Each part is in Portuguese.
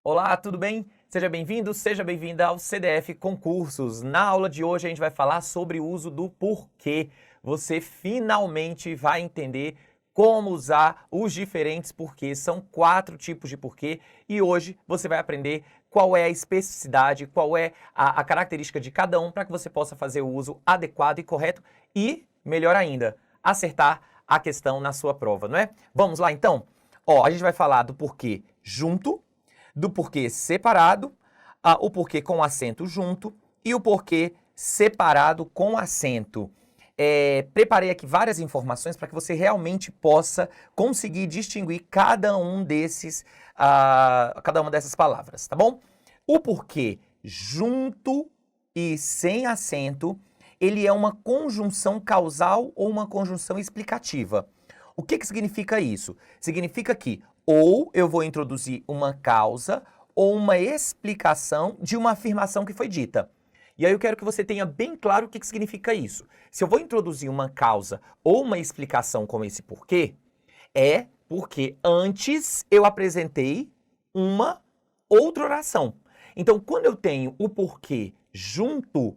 Olá, tudo bem? Seja bem-vindo, seja bem-vinda ao CDF Concursos. Na aula de hoje a gente vai falar sobre o uso do porquê. Você finalmente vai entender como usar os diferentes porquês. São 4 tipos de porquê e hoje você vai aprender qual é a especificidade, qual é a característica de cada um para que você possa fazer o uso adequado e correto e, melhor ainda, acertar a questão na sua prova, não é? Vamos lá então? A gente vai falar do porquê junto, do porquê separado, o porquê com acento junto e o porquê separado com acento. Preparei aqui várias informações para que você realmente possa conseguir distinguir cada uma dessas palavras, tá bom? O porquê junto e sem acento, ele é uma conjunção causal ou uma conjunção explicativa. O que significa isso? Significa que ou eu vou introduzir uma causa ou uma explicação de uma afirmação que foi dita. E aí eu quero que você tenha bem claro o que significa isso. Se eu vou introduzir uma causa ou uma explicação como esse porquê, é porque antes eu apresentei uma outra oração. Então, quando eu tenho o porquê junto,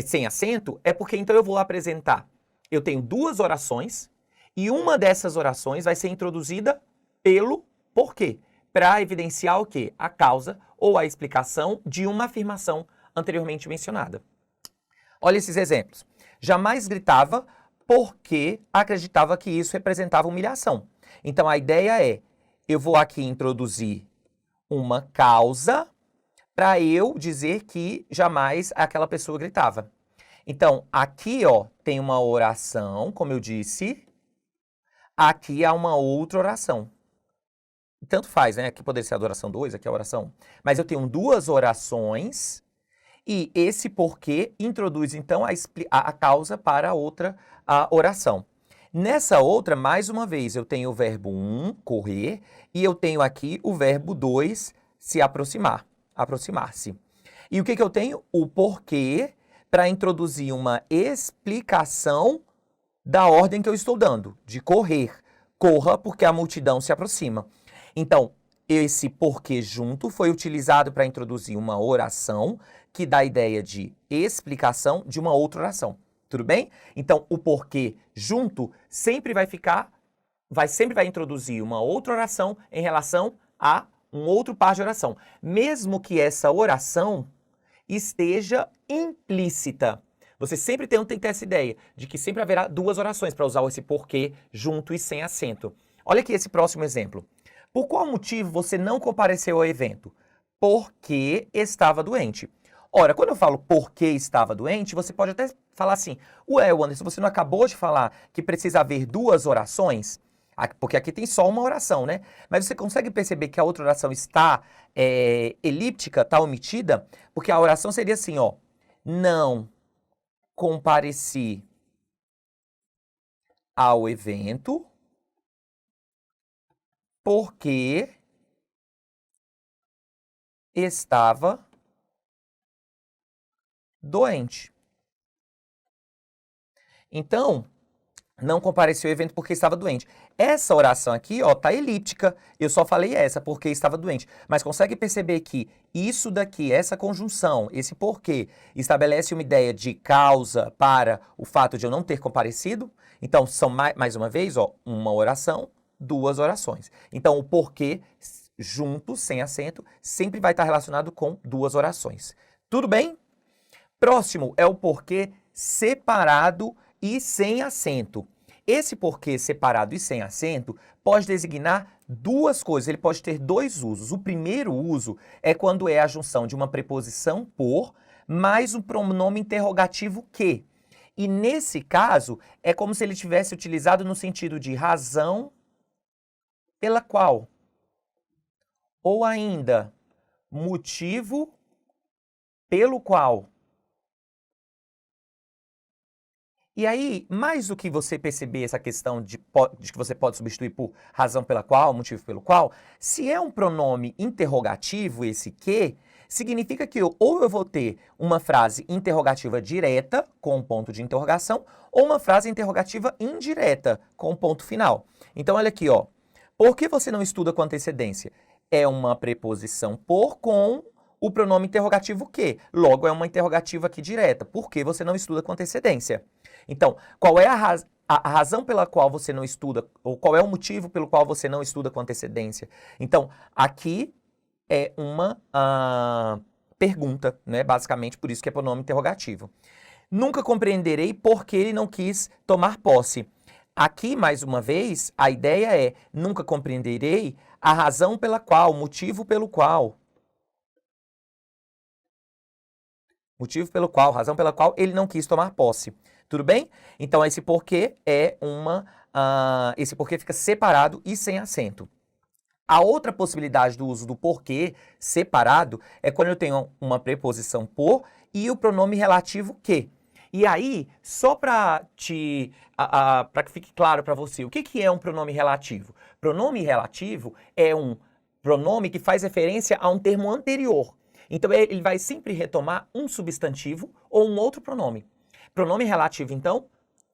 sem acento, é porque então eu vou apresentar. Eu tenho 2 orações e uma dessas orações vai ser introduzida pelo porquê, para evidenciar o quê? A causa ou a explicação de uma afirmação anteriormente mencionada. Olha esses exemplos. Jamais gritava porque acreditava que isso representava humilhação. Então a ideia é, eu vou aqui introduzir uma causa para eu dizer que jamais aquela pessoa gritava. Então aqui tem uma oração, como eu disse, aqui há uma outra oração. Tanto faz, né? Aqui poderia ser a oração 2, aqui é a oração 1. Mas eu tenho 2 orações e esse porquê introduz, então, a causa para a outra oração. Nessa outra, mais uma vez, eu tenho o verbo 1, correr, e eu tenho aqui o verbo 2, se aproximar, aproximar-se. E o que eu tenho? O porquê para introduzir uma explicação da ordem que eu estou dando, de correr. Corra porque a multidão se aproxima. Então, esse porquê junto foi utilizado para introduzir uma oração que dá a ideia de explicação de uma outra oração. Tudo bem? Então, o porquê junto sempre sempre vai introduzir uma outra oração em relação a um outro par de oração, mesmo que essa oração esteja implícita. Você sempre tem que ter essa ideia de que sempre haverá 2 orações para usar esse porquê junto e sem acento. Olha aqui esse próximo exemplo. Por qual motivo você não compareceu ao evento? Porque estava doente. Ora, quando eu falo porque estava doente, você pode até falar assim, ué, Anderson, você não acabou de falar que precisa haver 2 orações? Porque aqui tem só uma oração, né? Mas você consegue perceber que a outra oração está elíptica, está omitida? Porque a oração seria assim, não compareci ao evento porque estava doente. Então, não compareceu ao evento porque estava doente. Essa oração aqui, tá elíptica. Eu só falei essa, porque estava doente. Mas consegue perceber que isso daqui, essa conjunção, esse porquê, estabelece uma ideia de causa para o fato de eu não ter comparecido? Então, são mais uma vez, uma oração, 2 orações. Então, o porquê junto, sem acento, sempre vai estar relacionado com 2 orações. Tudo bem? Próximo é o porquê separado e sem acento. Esse porquê separado e sem acento pode designar 2 coisas, ele pode ter 2 usos. O primeiro uso é quando é a junção de uma preposição por mais um pronome interrogativo que. E nesse caso, é como se ele tivesse utilizado no sentido de razão pela qual. Ou ainda, motivo pelo qual. E aí, mais do que você perceber essa questão de que você pode substituir por razão pela qual, motivo pelo qual, se é um pronome interrogativo, esse que, significa que ou eu vou ter uma frase interrogativa direta, com um ponto de interrogação, ou uma frase interrogativa indireta, com um ponto final. Então, olha aqui, Por que você não estuda com antecedência? é uma preposição por com o pronome interrogativo que. Logo, é uma interrogativa aqui direta. Por que você não estuda com antecedência? Então, qual é a razão pela qual você não estuda, ou qual é o motivo pelo qual você não estuda com antecedência? Então, aqui é uma pergunta, né? Basicamente, por isso que é pronome interrogativo. Nunca compreenderei por que ele não quis tomar posse. Aqui, mais uma vez, a ideia é nunca compreenderei a razão pela qual, o motivo pelo qual. Motivo pelo qual, razão pela qual ele não quis tomar posse. Tudo bem? Então, esse porquê é esse porquê fica separado e sem acento. A outra possibilidade do uso do porquê separado é quando eu tenho uma preposição por e o pronome relativo que. E aí, só para que fique claro para você, o que é um pronome relativo? Pronome relativo é um pronome que faz referência a um termo anterior. Então, ele vai sempre retomar um substantivo ou um outro pronome. Pronome relativo, então,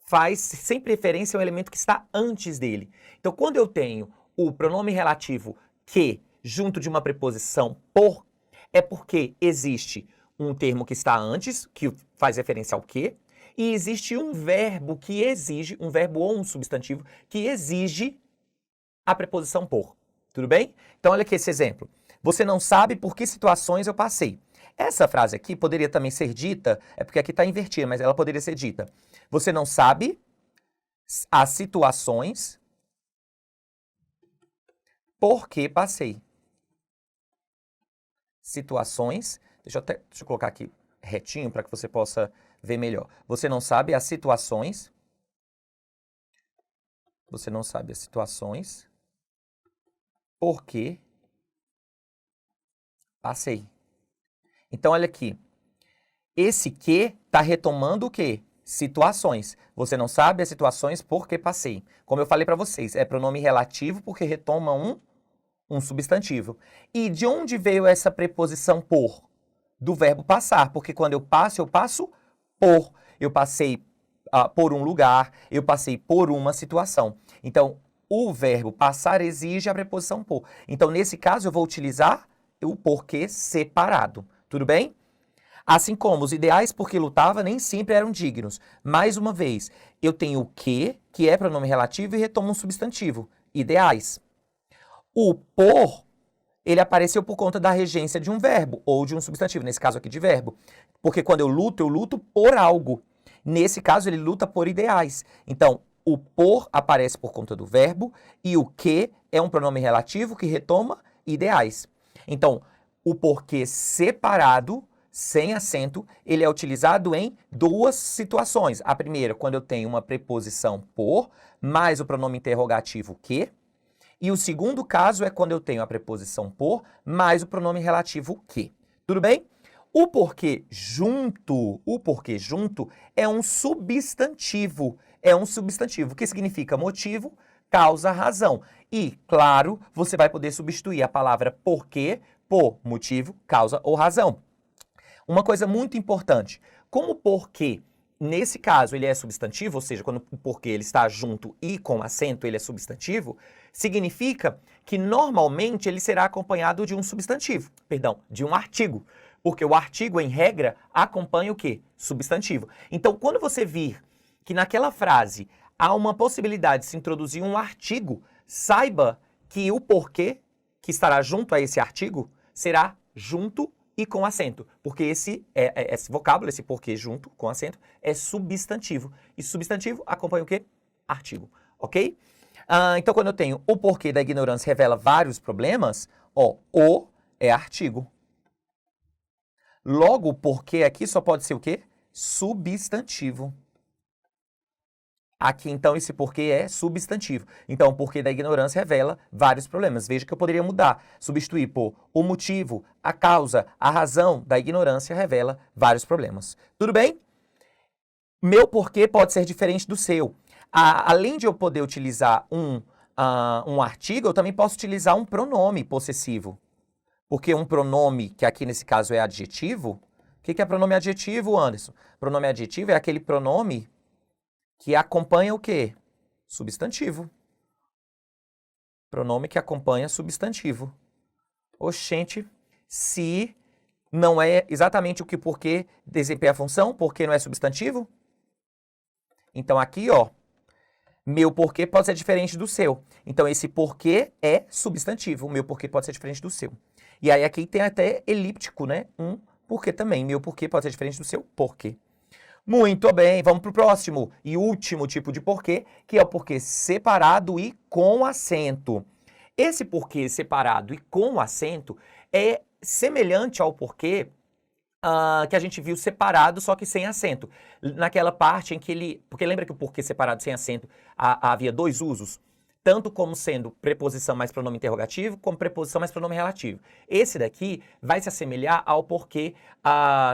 faz sempre referência ao elemento que está antes dele. Então, quando eu tenho o pronome relativo que junto de uma preposição por, é porque existe um termo que está antes, que faz referência ao que, e existe um verbo que exige, um verbo ou um substantivo, que exige a preposição por. Tudo bem? Então, olha aqui esse exemplo. Você não sabe por que situações eu passei. Essa frase aqui poderia também ser dita, é porque aqui está invertida, mas ela poderia ser dita. Você não sabe as situações por que passei. Situações, deixa eu colocar aqui retinho para que você possa ver melhor. Você não sabe as situações. Você não sabe as situações por que passei. Então, olha aqui. Esse que está retomando o quê? Situações. Você não sabe as situações por que passei. Como eu falei para vocês, é pronome relativo porque retoma um substantivo. E de onde veio essa preposição por? Do verbo passar, porque quando eu passo por. Eu passei por um lugar, eu passei por uma situação. Então, o verbo passar exige a preposição por. Então, nesse caso, eu vou utilizar o porquê separado. Tudo bem? Assim como os ideais por que lutava nem sempre eram dignos. Mais uma vez, eu tenho o que é pronome relativo e retoma um substantivo. Ideais. O por, ele apareceu por conta da regência de um verbo ou de um substantivo, nesse caso aqui de verbo. Porque quando eu luto por algo. Nesse caso, ele luta por ideais. Então, o por aparece por conta do verbo e o que é um pronome relativo que retoma ideais. Então, o porquê separado, sem acento, ele é utilizado em duas situações. A primeira, quando eu tenho uma preposição por, mais o pronome interrogativo que. E o segundo caso é quando eu tenho a preposição por, mais o pronome relativo que. Tudo bem? O porquê junto é um substantivo. É um substantivo que significa motivo, causa, razão. E, claro, você vai poder substituir a palavra porquê por motivo, causa ou razão. Uma coisa muito importante, como o porquê, nesse caso, ele é substantivo, ou seja, quando o porquê ele está junto e com acento ele é substantivo, significa que normalmente ele será acompanhado de um substantivo, perdão, de um artigo. Porque o artigo, em regra, acompanha o quê? Substantivo. Então, quando você vir que naquela frase há uma possibilidade de se introduzir um artigo, saiba que o porquê que estará junto a esse artigo será junto e com acento, porque esse vocábulo, esse porquê junto com acento, é substantivo. E substantivo acompanha o quê? Artigo, ok? Então, quando eu tenho o porquê da ignorância revela vários problemas, ó, o é artigo. Logo, o porquê aqui só pode ser o quê? Substantivo. Aqui, então, esse porquê é substantivo. Então, o porquê da ignorância revela vários problemas. Veja que eu poderia mudar, substituir por o motivo, a causa, a razão da ignorância revela vários problemas. Tudo bem? Meu porquê pode ser diferente do seu. Além de eu poder utilizar um artigo, eu também posso utilizar um pronome possessivo. Porque um pronome, que aqui nesse caso é adjetivo, o que é pronome adjetivo, Anderson? Pronome adjetivo é aquele pronome que acompanha o quê? Substantivo. Pronome que acompanha substantivo. Oxente, se não é exatamente o que porque desempenha a função, porque não é substantivo. Então aqui, ó, meu porquê pode ser diferente do seu. Então esse porquê é substantivo, o meu porquê pode ser diferente do seu. E aí aqui tem até elíptico, né? Um porquê também, meu porquê pode ser diferente do seu porquê. Muito bem, vamos para o próximo e último tipo de porquê, que é o porquê separado e com acento. Esse porquê separado e com acento é semelhante ao porquê que a gente viu separado, só que sem acento. Naquela parte em que ele... Porque lembra que o porquê separado sem acento havia dois usos? Tanto como sendo preposição mais pronome interrogativo, como preposição mais pronome relativo. Esse daqui vai se assemelhar ao porquê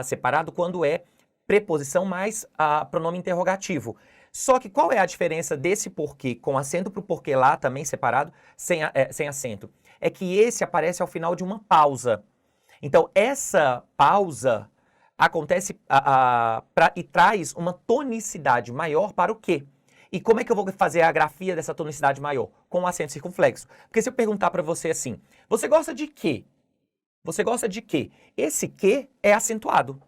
separado quando é preposição mais pronome interrogativo. Só que qual é a diferença desse porquê com acento para o porquê lá, também separado, sem acento? É que esse aparece ao final de uma pausa. Então, essa pausa acontece e traz uma tonicidade maior para o quê? E como é que eu vou fazer a grafia dessa tonicidade maior? Com o acento circunflexo. Porque se eu perguntar para você assim, você gosta de quê? Você gosta de quê? Esse quê é acentuado,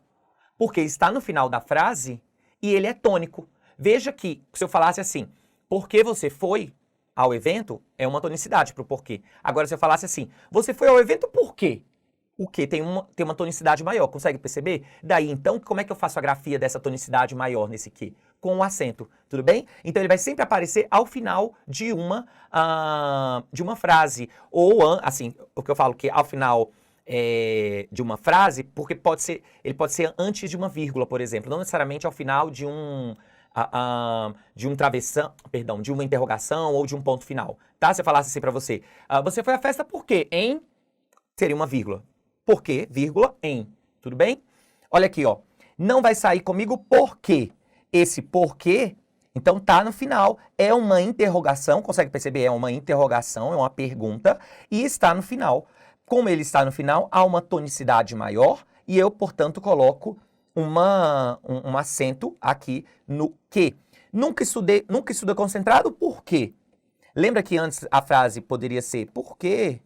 porque está no final da frase e ele é tônico. Veja que, se eu falasse assim, porque você foi ao evento, é uma tonicidade para o porquê. Agora, se eu falasse assim, você foi ao evento por quê? O que tem uma tonicidade maior, consegue perceber? Daí, então, como é que eu faço a grafia dessa tonicidade maior nesse que? Com o acento, tudo bem? Então, ele vai sempre aparecer ao final de uma frase. Ou, assim, o que eu falo que ao final de uma frase, porque ele pode ser antes de uma vírgula, por exemplo. Não necessariamente ao final de um travessão, perdão, de uma interrogação ou de um ponto final. Tá? Se eu falasse assim pra você, você foi à festa por quê? Em... Seria uma vírgula. Por quê? Vírgula, em. Tudo bem? Olha aqui, ó. Não vai sair comigo por quê? Esse porquê, então tá no final. É uma interrogação, consegue perceber? É uma interrogação, é uma pergunta e está no final. Como ele está no final, há uma tonicidade maior e eu, portanto, coloco um acento aqui no que. Nunca estuda concentrado, por quê? Lembra que antes a frase poderia ser por quê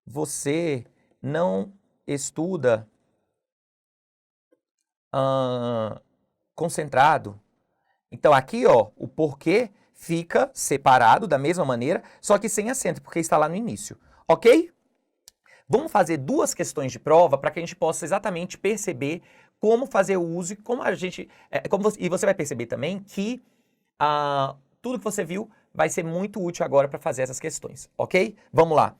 você não estuda concentrado? Então aqui, ó, o porquê fica separado da mesma maneira, só que sem acento, porque está lá no início, ok? Vamos fazer duas questões de prova para que a gente possa exatamente perceber como fazer o uso e como a gente... e você vai perceber também que tudo que você viu vai ser muito útil agora para fazer essas questões, ok? Vamos lá.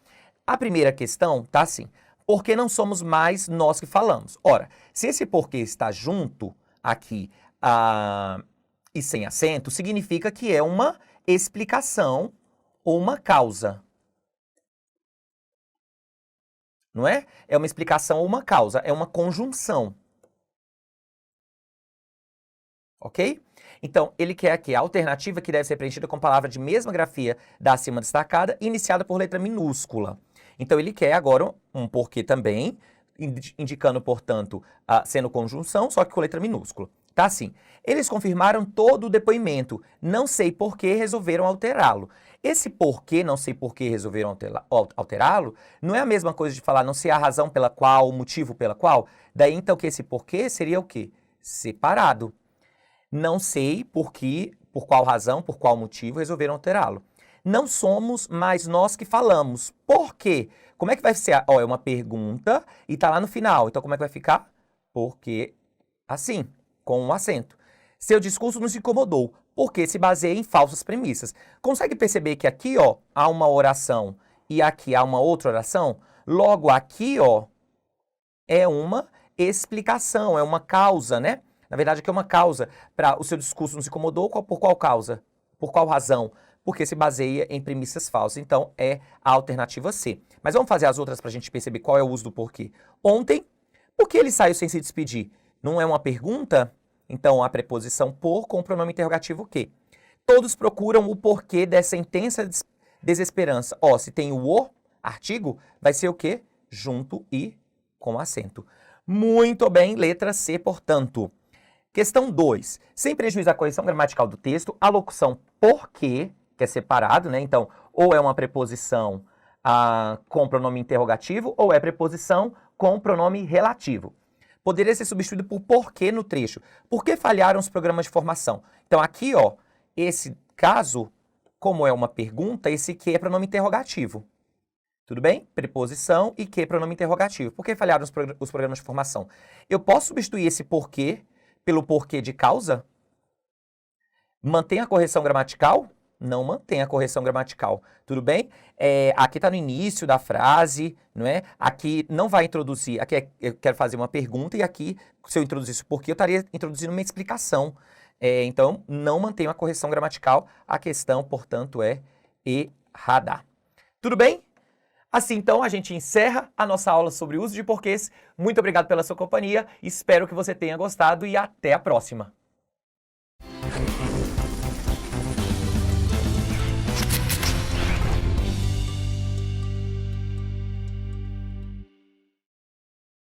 A primeira questão tá assim, por que não somos mais nós que falamos? Ora, se esse porquê está junto aqui e sem acento, significa que é uma explicação ou uma causa. Não é? É uma explicação ou uma causa, é uma conjunção. Ok? Então, ele quer aqui a alternativa que deve ser preenchida com palavra de mesma grafia da acima destacada, iniciada por letra minúscula. Então, ele quer agora um porquê também, indicando, portanto, sendo conjunção, só que com letra minúscula. Tá assim, eles confirmaram todo o depoimento, não sei por que resolveram alterá-lo. Esse porquê, não sei por que resolveram alterá-lo, não é a mesma coisa de falar não sei a razão pela qual, o motivo pela qual. Daí, então, que esse porquê seria o quê? Separado. Não sei por qual razão, por qual motivo resolveram alterá-lo. Não somos mais nós que falamos. Por quê? Como é que vai ser? Ó, é uma pergunta e tá lá no final. Então, como é que vai ficar? Porque, assim, com um acento. Seu discurso nos incomodou, porque se baseia em falsas premissas. Consegue perceber que aqui, ó, há uma oração e aqui há uma outra oração? Logo, aqui, ó, é uma explicação, é uma causa, né? Na verdade, aqui é uma causa para o seu discurso nos incomodou. Por qual causa? Por qual razão? Porque se baseia em premissas falsas. Então, é a alternativa C. Mas vamos fazer as outras para a gente perceber qual é o uso do porquê. Ontem, por que ele saiu sem se despedir? Não é uma pergunta? Então, a preposição por com o pronome interrogativo que. Todos procuram o porquê dessa intensa desesperança. Ó, se tem o artigo, vai ser o quê? Junto e com acento. Muito bem, letra C, portanto. Questão 2. Sem prejuízo da correção gramatical do texto, a locução porque, que é separado, né? Então, ou é uma preposição com pronome interrogativo ou é preposição com pronome relativo. Poderia ser substituído por porquê no trecho. Por que falharam os programas de formação? Então aqui, ó, esse caso, como é uma pergunta, esse que é pronome interrogativo. Tudo bem? Preposição e que pronome interrogativo. Por que falharam os programas de formação? Eu posso substituir esse porquê pelo porquê de causa? Mantém a correção gramatical? Não mantém a correção gramatical. Tudo bem? Aqui está no início da frase, não é? Aqui não vai introduzir, aqui eu quero fazer uma pergunta e aqui, se eu introduzisse o porquê, eu estaria introduzindo uma explicação. Então, não mantém a correção gramatical. A questão, portanto, é errada. Tudo bem? Assim, então, a gente encerra a nossa aula sobre o uso de porquês. Muito obrigado pela sua companhia, espero que você tenha gostado e até a próxima!